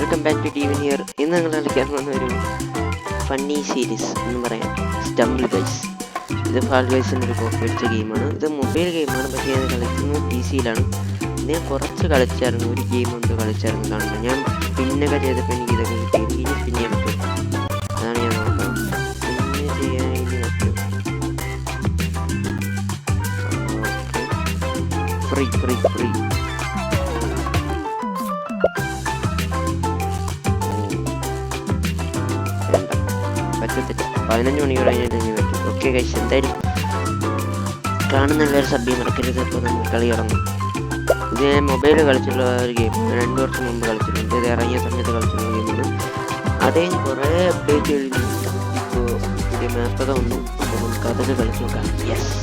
Welcome back to ഡീവൻ here. ഇന്ന് നിങ്ങൾ കളിക്കാൻ വന്ന ഒരു ഫണ്ണി സീരീസ് എന്ന് പറയാം, സ്റ്റംബിൾ ഗൈസ്. ഇത് ഫാൾ ഗൈസിൻ്റെ ഒരു കോപ്പി അടിച്ച ഗെയിമാണ്. ഇത് മൊബൈൽ ഗെയിമാണ്, പക്ഷേ ഇത് കളിക്കുന്നത് PC-യിലാണ്. ഞാൻ കുറച്ച് കളിച്ചായിരുന്നു, ഒരു ഗെയിം കൊണ്ട് കളിച്ചായിരുന്നു കാണുന്നത്. ഞാൻ പിന്നൊക്കെ ചെയ്തപ്പോൾ എനിക്ക് ഇതൊക്കെ കിട്ടി. ഇനി പിന്നെ പറ്റും, അതാണ് ഞാൻ നോക്കാം. പിന്നെ ചെയ്യാൻ ഇനി പറ്റും. ഫ്രീ ഫ്രീ ഫ്രീ പറ്റത്തില്ല. 15 മണിക്കൂർ കഴിഞ്ഞിട്ട് ഇനി പറ്റും. ഓക്കെ ഗൈസ്, എന്തായാലും കാണുന്ന എല്ലാവരും സബ് ചെയ്യാൻ മറക്കരുത്. അപ്പോൾ നമ്മൾ കളി തുടങ്ങും. ഇത് ഞാൻ മൊബൈലിൽ കളിച്ചിട്ടുള്ള ഒരു ഗെയിമാണ്. 2 വർഷം മുമ്പ് കളിച്ചിട്ടുണ്ട്. ഇത് ഇറങ്ങിയ സമയത്ത് കളിച്ചിട്ടുള്ള ഗെയിമാണ്. അതേ കുറേ അപ്ഡേറ്റ് കഴിഞ്ഞു. ഇപ്പോൾ പുതിയ മാപ്പൊക്കെ വന്നു. അപ്പോൾ നമുക്ക് അതൊക്കെ കളിച്ച് നോക്കാം. യെസ്,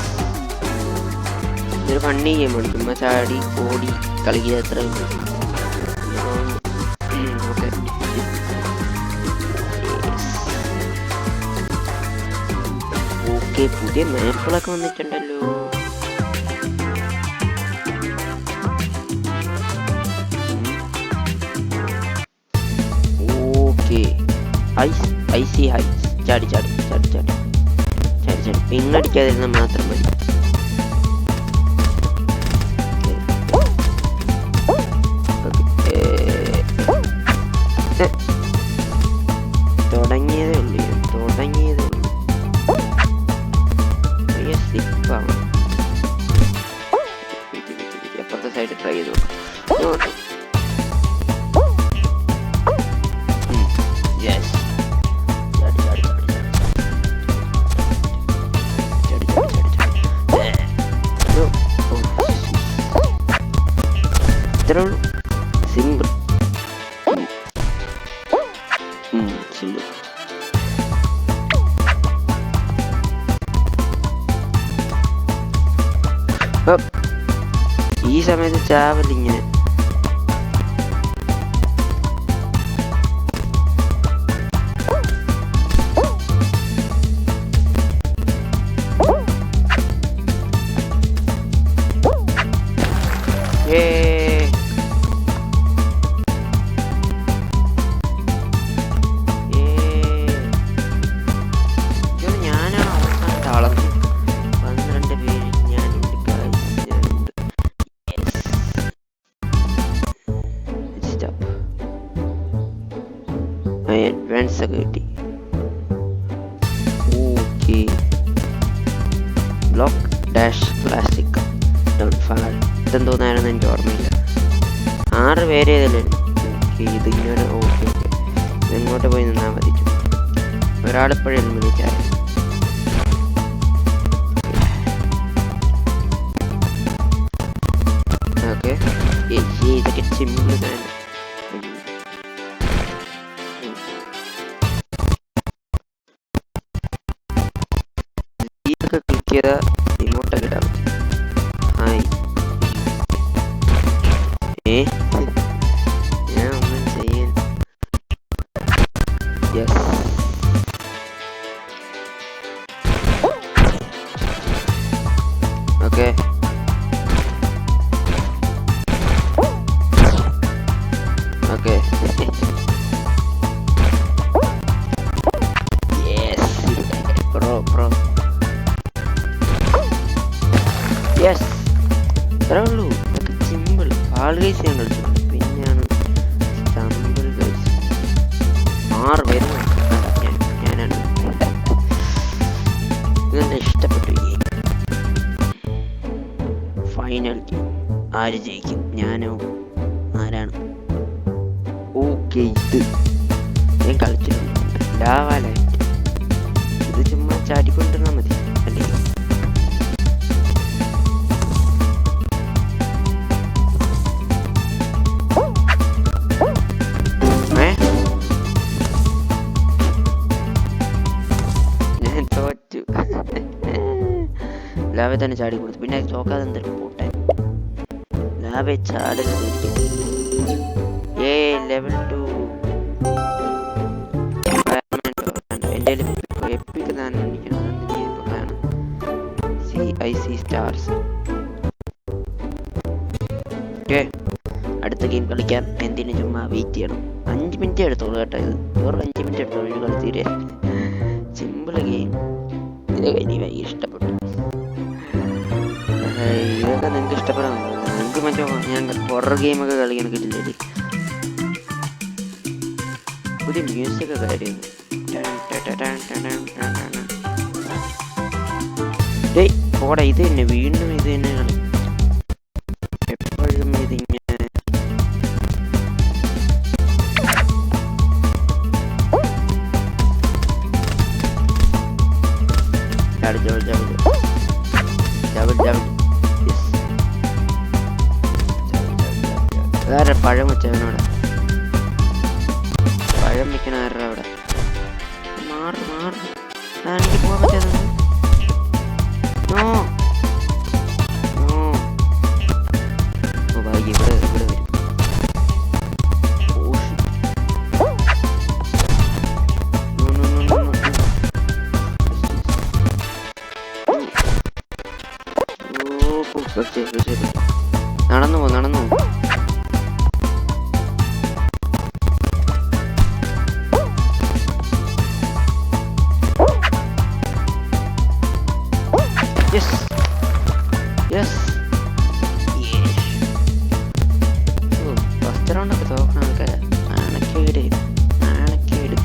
ഇതൊരു ഫണ്ണി ഗെയിമാണ്. ചുമ്മാ ചാടി ഓടി കളിക്കുക, എത്ര ഓക്കെ. ഓക്കെ, പുതിയ മാപ്പുകളൊക്കെ വന്നിട്ടുണ്ടല്ലോ. Okay, icy heights. ചാടി ചാടി ചാടി ചാടി ചാടി ചാടി പിന്നടിക്കാതിരുന്നാൽ മാത്രം മതി. തുടങ്ങിയതേ ഉള്ളൂ, തുടങ്ങിയതേ ഉള്ളൂ. അപ്പുറത്തെ സൈഡ് ട്രൈ ചെയ്ത് നോക്കാം. ഇത്രേ ഉള്ളൂ, സിമ്പിൾ സിമ്പിൾ. ഈ സമയത്ത് ചാവലിങ്ങനെ അഡ്വാൻസ് ഒക്കെ കിട്ടി. Okay, block dash plastic don't fall. ഇതെന്തോന്നാണെന്ന് എനിക്ക് ഓർമ്മയില്ല. 6 പേര് ഏതല്ലേ. ഓക്കെ, ഇതിങ്ങനെ ഓക്കെ ഓക്കെ, ഇതെങ്ങോട്ട് പോയി നിന്നാൽ മതി. ഒരാളിപ്പോഴും എലിമിനേറ്റ്. ഓക്കെ, ഇതൊക്കെ സിമ്പിൾ തന്നെ. ക്ലിക്ക് ചെയ്താൽ റിമോട്ടൊക്കെ ഇടാൻ പറ്റും. ഹായ്, ഞാൻ ഒന്നും ചെയ്യാൻ. Yes, okay. Okay, yes bro bro. Yes, ഇത്രേ ഉള്ളൂ. ഇതൊക്കെ സിമ്പിൾ. ഫാൾ ഗൈസ് ഞാൻ കളിച്ചിട്ടുണ്ട്. പിന്നെയാണ് സ്റ്റംബിൾ ഗൈസ്. 6 പേര് ഞാനാണ്. ഇതെന്നെ ഇഷ്ടപ്പെട്ടു. ഫൈനൽ ആര് ജയിക്കും, ഞാനോ ആരാണ്? ഓക്കെ, ഇത് ഞാൻ കളിച്ചിട്ടുണ്ട്. ലാവാലായിട്ട് ഇത് ചുമ്മാ ചാടിക്കൊണ്ടിരുന്നാൽ മതി അല്ലേ. ഞാൻ തോറ്റു. ലാവെ തന്നെ ചാടി കൊടുത്തു. പിന്നെ തോക്കാതെ എന്തെങ്കിലും പോട്ടെ. ലാവെ ചാടരുത്. ലെവൽ 2 എൻ്റെ എപ്പിക്ക് തന്നെ CIC stars. Okay, അടുത്ത ഗെയിം കളിക്കാം. എന്തിനു ചുമ്മാ വെയിറ്റ് ചെയ്യണം. 5 മിനിറ്റ് എടുത്തോളൂ കേട്ടോ. ഇത് വേറെ 5 മിനിറ്റ് എടുത്തോളൂ ഇത് കളി തീരെ. Simple game. ഇതൊക്കെ എനിക്ക് ഭയങ്കര ഇഷ്ടപ്പെട്ടു. ഇതൊക്കെ നിങ്ങൾക്ക് ഇഷ്ടപ്പെടാൻ നിങ്ങൾക്ക് മറ്റോ ഞാൻ ഹൊറർ ഗെയിമൊക്കെ കളിക്കാൻ കിട്ടില്ലേ. പുതിയ മ്യൂസിക് ഒക്കെ ആയിരുന്നു. ഓടെ ഇത് തന്നെ വീണ്ടും ഇത് തന്നെ കളി. എപ്പോഴും ഇതിങ്ങനെ വേറെ പഴം വെച്ചവനോടെ പഴം വെക്കണ ആരുടെ അവിടെ മാറി എനിക്ക് പോകാൻ പറ്റാതെ. ഇവിടെ വരും. നടന്നു പോ ഫസ്റ്റ് റൗണ്ടൊക്കെ തോക്കണ ആൾക്കാരെ നാണക്കേട്.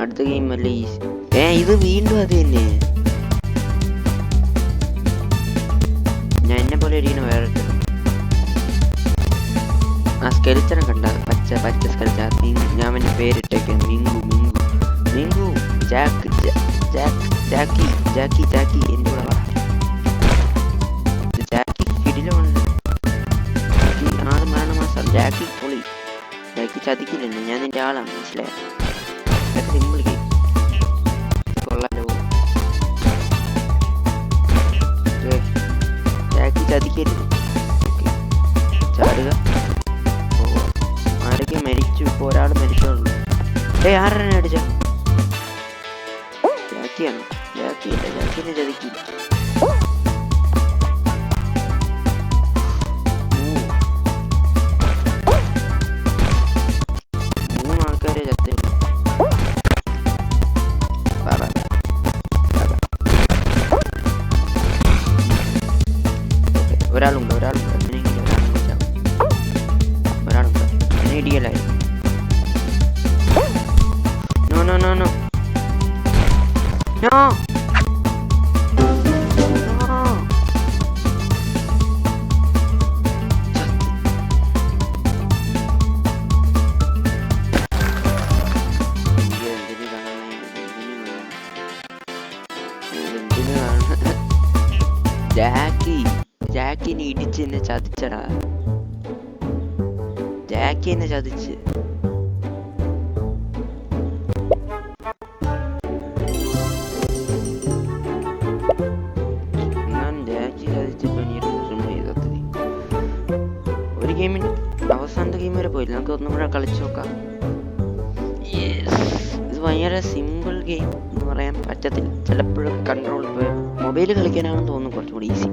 അടുത്ത ഗെയിം അല്ലേ ഈസി. ഇത് വീണ്ടും അത് തന്നെ. ഞാൻ എന്നെ പോലെ ഇരിക്കുന്ന വേറെ ആ സ്കെലിറ്റനെ കണ്ട പച്ച സ്കെലിറ്റൻ. ഞാൻ എൻ്റെ പേരിട്ടേക്കാൻ മിങ്കു ജാക്കി എൻ്റെ കൂടെ പറ. ജാക്കി കിടിലുണ്ട്. ആറ് മാസം ജാക്കി പൊളി. ജാക്കി ചതിക്കില്ല. ഞാൻ നിന്റെ ആളാണ്, മനസ്സിലായോ? സിമ്പിൾ ഗെയിം കൊള്ളാലോ. ജാക്കി ചതിക്കരുത്. ചാടുക. ആരൊക്കെ മരിച്ചു? ഇപ്പോൾ ഒരാൾ മരിച്ചുള്ളൂ. ആരെന്നെ അടിച്ച ജാക്കിയാണോ? ജാക്കിയല്ല, ജാക്കിനെ ചതിക്കില്ല. ഒരാളുണ്ട് എന്നെ ഇടിയലായി. No. ജാക്കിനെ ഇടിച്ച് എന്നെ ചതിച്ചടാ. ജാക്കി എന്നെ ചതിച്ച്. ഒരു ഗെയിമിന് അവസാനത്തെ ഗെയിം വരെ പോയില്ല. നമുക്ക് ഒന്നും കൂടെ കളിച്ചു നോക്കാം. ഇത് ഭയങ്കര സിമ്പിൾ ഗെയിം എന്ന് പറയാൻ പറ്റത്തില്ല. ചിലപ്പോഴൊക്കെ കൺട്രോൾ മൊബൈൽ കളിക്കാനാണെന്ന് തോന്നുന്നു കുറച്ചും കൂടി ഈസി.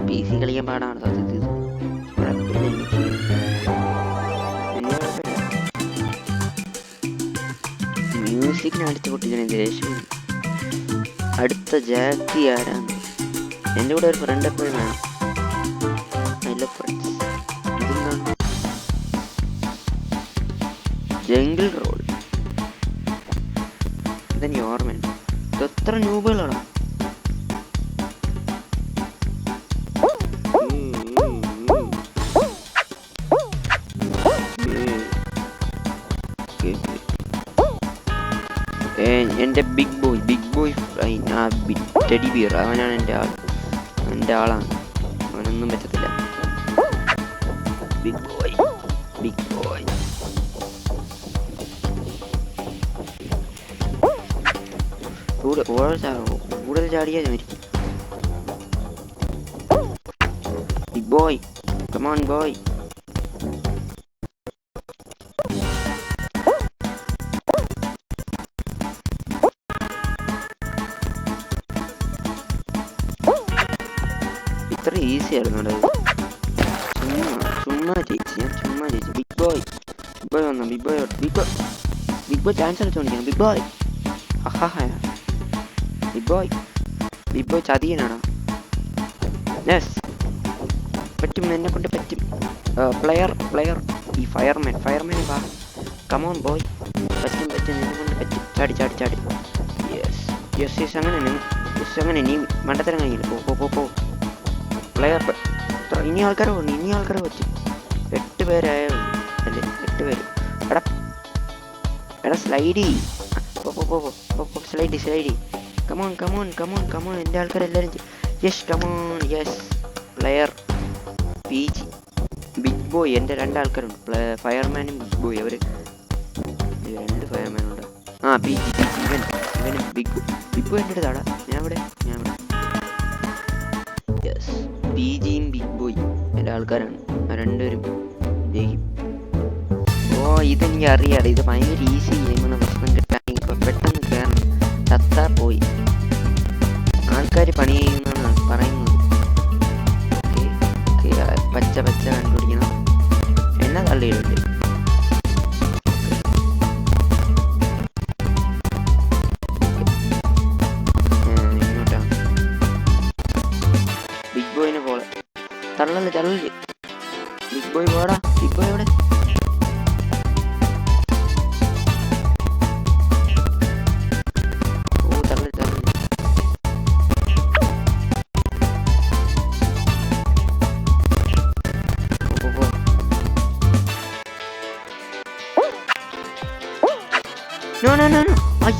PC കളിക്കാൻ പാടാണ് സത്യത്തിൽ. മ്യൂസിക്കിന് അടിച്ചു പൊട്ടിക്കാൻ ദേഷ്യം. അടുത്ത ജാക്കി ആരാണ്? എൻ്റെ കൂടെ ഒരു ഫ്രണ്ട് എപ്പോഴും വേണം. ഇതെന്താണ്? Jungle roll. ഇതെനിക്ക് ഓർമ്മയുണ്ട്. ഇതെത്ര ന്യൂബുകളാണ്? എൻ്റെ ബിഗ് ബോയ് ടെഡി ബിയർ അവനാണ് എൻ്റെ ആളാണ്. അവനൊന്നും പറ്റത്തില്ല. ബിഗ് ബോയ് കൂടുതൽ ചാടിയാൽ മരിക്കും. Big boy, come on boy. ഇത്ര ഈസി ആയിരുന്നു അത്. ചുമ്മാ ജയിച്ചു ഞാൻ, ചുമ്മാ ജയിച്ചു. ബിഗ് ബോയ് വന്നു. ബിഗ് ബോയ് ചാൻസ് എടുത്തോണ്ടിരിക്കണം. ബിഗ് ബോയ് ബിഗ് ബോയ് ചതിയനാണോ? യെസ്, പറ്റും, എന്നെ കൊണ്ട് പറ്റും. പ്ലെയർ ഈ ഫയർമാൻ വാ. കമോൺ ബോയ്, പറ്റും, എന്നെ കൊണ്ട് പറ്റും. ചാടി. യെസ് അങ്ങനെ നീ മണ്ടത്തരം കഴിയില്ല. പോ പ്ലെയർ. ഇനി ആൾക്കാരെ പറ്റും. 8 പേരായോ അല്ലേ? 8 പേര്. എടാ സ്ലൈഡി. സ്ലൈഡി. കമോൺ. എൻ്റെ ആൾക്കാരെല്ലാരും yes, come on. Yes, player, PG, big boy. എൻ്റെ 2 ആൾക്കാരുണ്ട്, ഫയർമാനും ബിഗ് ബോയ്. അവര് 2 ഫയർമാനുണ്ട്. PG ഇവന് ബിഗ് ബോയ് എൻ്റെ അടുത്താടാ. ഞാൻ ഇവിടെ. യെസ്, PGയും ബിഗ് ബോയ് എൻ്റെ ആൾക്കാരാണ്. 2 പേരും ജയിക്കും. ഇതെനിക്ക് അറിയാം. ഇത് ഭയങ്കര ഈസി ഗെയിമാണ്. പ്രശ്നം കിട്ടാൻ പെട്ടെന്ന് കയറണം. ചത്താ പോയി. ആൾക്കാർ പണി ചെയ്യുന്നതാണ് പറയുന്നത്. പച്ച കണ്ടുപിടിക്കണം. എന്നെ തള്ളിയിട്ടുണ്ട്. ഇങ്ങോട്ടാണ് ബിഗ് ബോയിനെ പോലെ. തള്ളല്. ബിഗ് ബോയ് പോടാ. ബിഗ് ബോയ് എവിടെ? No. Ayy.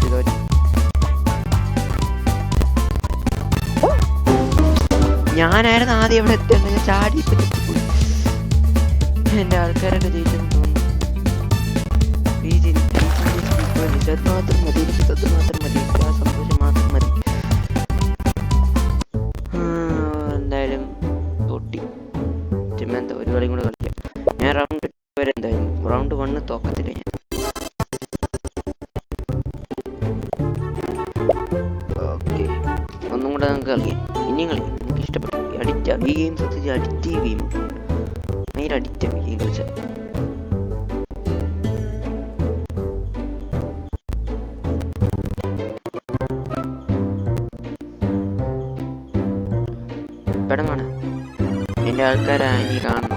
Sorry. ഞാനായിരുന്നു ആദ്യം ഇവിടെ എത്തേണ്ടത്. ഞാൻ ചാടി പോയി. എൻ്റെ ആൾക്കാരൊക്കെ ജയിച്ചെന്ന് തോന്നുന്നു. അത് മാത്രം മതി. ആ സന്തോഷം മാത്രം മതി. എന്തായാലും എന്താ ഒരു കളിയും കൂടെ കളിക്കാം. ഞാൻ റൗണ്ട് 2 വരെ എന്തായാലും റൗണ്ട് 1 തോക്കത്തില്ല ഞാൻ. ഓക്കെ, ഒന്നും കൂടെ നമുക്ക് കളിക്കാം. ഇനിയും കളിക്കാം. എനിക്ക് ഇഷ്ടപ്പെട്ടു. ഈ ഗെയിം സത്യത്തിൽ അഡിക്റ്റീവ് ഗെയിം. ഭയങ്കര അഡിക്റ്റാണ് ഗെയിം കളിച്ചാൽ. പെടമാണ് എൻ്റെ ആൾക്കാരാ ഇനി കാണുന്നു.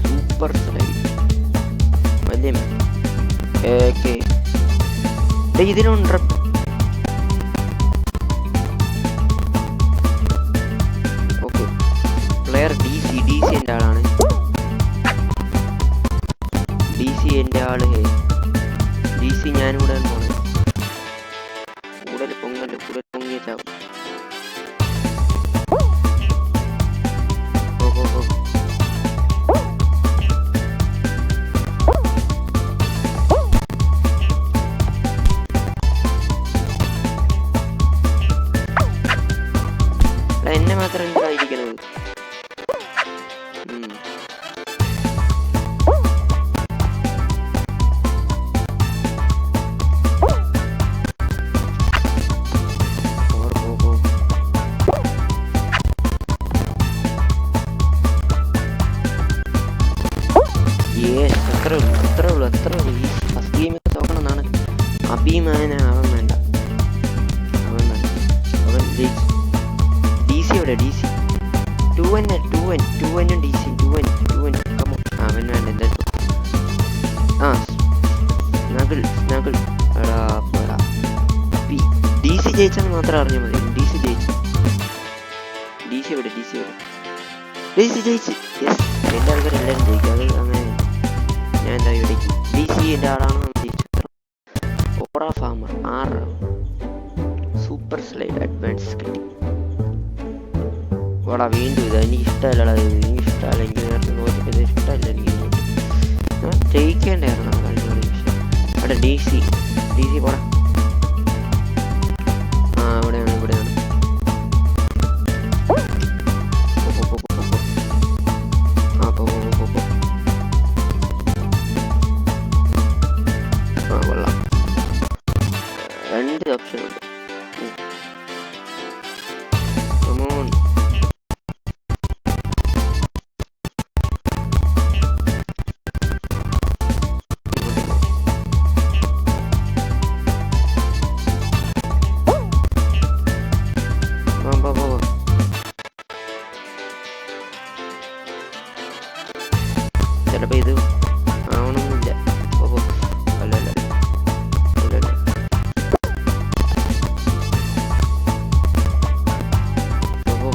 സൂപ്പർ സ്ലൈഡ് വലിയ ഇതിലുണ്ട്. പ്ലെയർ DC എൻ്റെ ആളാണ്. DC എൻ്റെ ആള്. DC ഞാനും കൂടെ പോണത്. കൂടുതൽ പൊങ്ങിയ ചാവും. എന്നെ മാത്രം എന്തായിരിക്കുന്നത്? അത്രേ ഉള്ളൂ. ഫസ്റ്റ് ഗെയിമൊക്കെ തോക്കണമെന്നാണ് അഭിമാനം. അവൻ ജയിച്ചു. DC എവിടെ? DC 2N DC 2N. അവൻ വേണ്ട എന്തായാലും. സ്നഗിൾ പോടാ. DC ജയിച്ചെന്ന് മാത്രം അറിഞ്ഞാൽ മതി. DC ജയിച്ചു. DC എവിടെ? DC ജയിച്ചു. യെസ്, എൻ്റെ ആൾക്കാരെല്ലാവരും ജയിക്കും. അത് അങ്ങനെ ഞാൻ എന്താ ഇവിടേക്ക്. DC എൻ്റെ ആളാണ് ജയിച്ചത്. ഓറ ഫാമർ 6 സൂപ്പർ സ്ലൈഡ് അഡ്വാൻസ് കിട്ടി. ഓടാ വീണ്ടും ഇത്. എനിക്ക് ഇഷ്ടമല്ലടാ. എനിക്ക് ഇഷ്ടമല്ല. എനിക്ക് നേരത്തെ നോക്കിയപ്പോൾ ഇഷ്ടമല്ല. എനിക്ക് ഞാൻ ജയിക്കേണ്ടായിരുന്നു കഴിഞ്ഞ കളി. അവിടെ ഡി സി പോടാ. ആ ഇവിടെയാണ്. ആ പോ. ആ കൊള്ളാം. 2 ഓപ്ഷൻ ഉണ്ട്. ചിലപ്പോ ഇത് ആവണമെന്നില്ല. അല്ലല്ല പോ.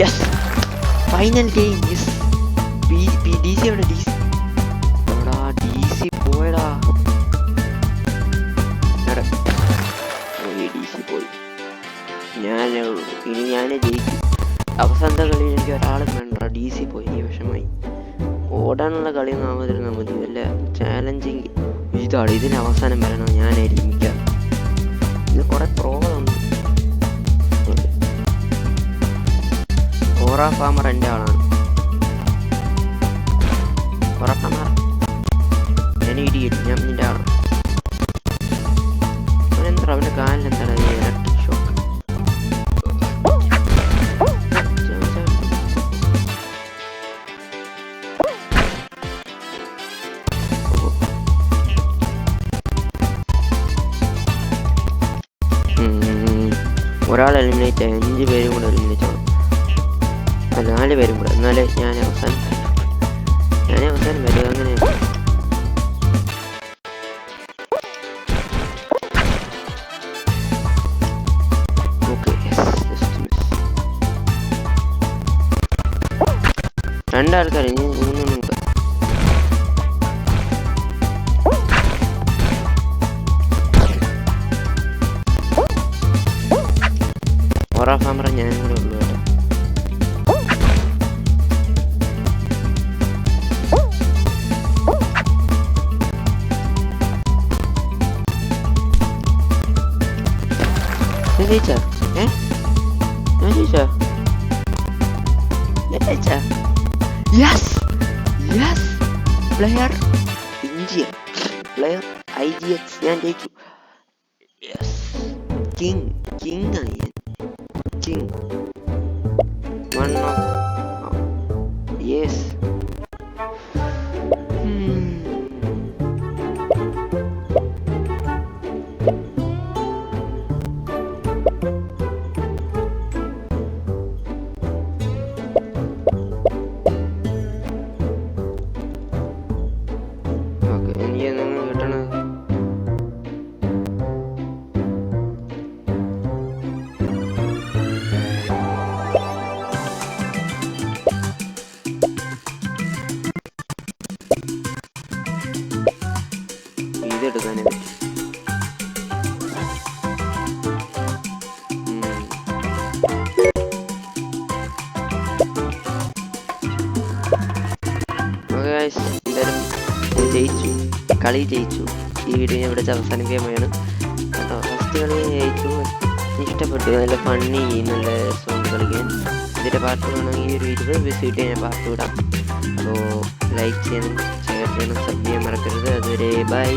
Yes, final game. Yes, DC എവിടെ? DC പോയടാ. DC പോയി. ഇനി ഞാനേ ജയിക്കും. അവസാനത്തെ കളിയിൽ എനിക്ക് ഒരാളും വേണ്ട. DC പോയി. വിഷമായി. ഓടാനുള്ള കളിയൊന്നും ആവാതിരുന്നാൽ മതി. വല്ല ചാലഞ്ചിങ് ഇതാണ്. ഇതിന് അവസാനം വരണം. ഞാനായിരിക്കും മിക്കാം. ഇത് കുറെ പ്രോകളുണ്ട്. ഓറ ഫാമർ എൻ്റെ ആളാണ്. ഞാൻ ഇടിയിട്ടു. ഞാൻ നിന്റെ ആളാണ്. അവനെന്താ അവൻ്റെ കാലിലെന്താണ് ഇലക്ട്രിക് ഷോക്ക്? ഒരാൾ എലിമിനേറ്റ് ആയി. 5 പേരും കൂടെ എലിമിനേറ്റ് ആവും. 4 പേരും കൂടെ. എന്നാലേ ഞാൻ അവസാനം വരും. അങ്ങനെ ഓക്കെ. 2 ആൾക്കാർ. ഇനി 3 ഉണ്ട്. ഓറ ഫാമറ ഞാനും കൂടെ ഉള്ളു കേട്ടോ. പ്ലെയർ ഇന്ത്യൻ പ്ലെയർ IGX ഞാൻ ജയിച്ചു. കിങ് ആയി. One of yes. ഇതെടുക്കാനേ പറ്റും. എന്തായാലും ജയിച്ചു. കളി ജയിച്ചു. ഈ വീഡിയോ ഞാൻ ഇവിടെ അവസാനിക്കുകയാണ് കേട്ടോ. ഫസ്റ്റ് കളി ജയിച്ചു. ഇഷ്ടപ്പെട്ടു. നല്ല ഫണ്ണി, നല്ല സോങ് കളിക്കാൻ. ഇതിൻ്റെ പാട്ട് വേണമെങ്കിൽ ഒരു 20 വിസിറ്റ് ഞാൻ പാട്ട് വിടാം. അപ്പോൾ ലൈക്ക് ചെയ്യണം, ഷെയർ ചെയ്യണം, സബ് ചെയ്യാൻ മറക്കരുത്. അതുവരെ ബൈ.